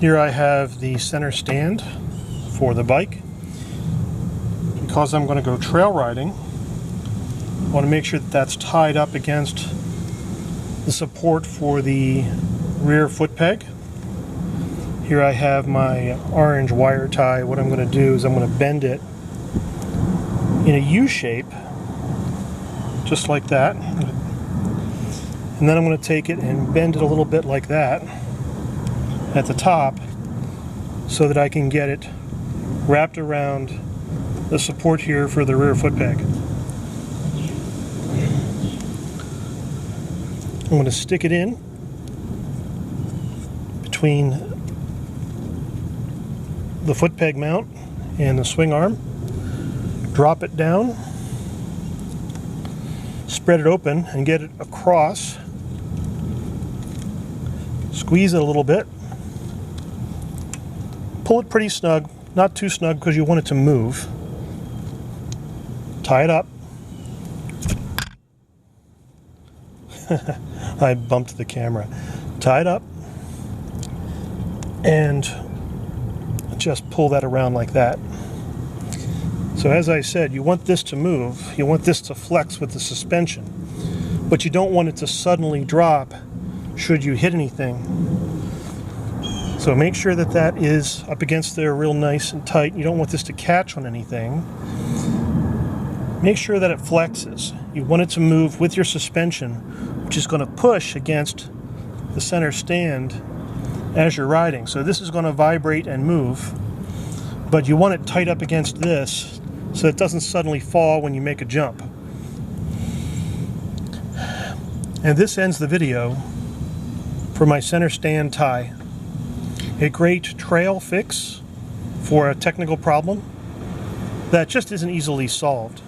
Here I have the center stand for the bike. Because I'm going to go trail riding, I want to make sure that that's tied up against the support for the rear foot peg. Here I have my orange wire tie. What I'm going to do is I'm going to bend it in a U shape, just like that. And then I'm going to take it and bend it a little bit like that at the top so that I can get it wrapped around the support here for the rear foot peg. I'm going to stick it in between the foot peg mount and the swing arm, drop it down, spread it open and get it across, squeeze it a little bit, pull it pretty snug, not too snug because you want it to move, tie it up. I bumped the camera. Tie it up and just pull that around like that. So as I said, you want this to move, you want this to flex with the suspension, but you don't want it to suddenly drop should you hit anything. So make sure that that is up against there real nice and tight. You don't want this to catch on anything. Make sure that it flexes. You want it to move with your suspension, which is going to push against the center stand as you're riding. So this is going to vibrate and move, but you want it tight up against this so it doesn't suddenly fall when you make a jump. And this ends the video for my center stand tie. A great trail fix for a technical problem that just isn't easily solved.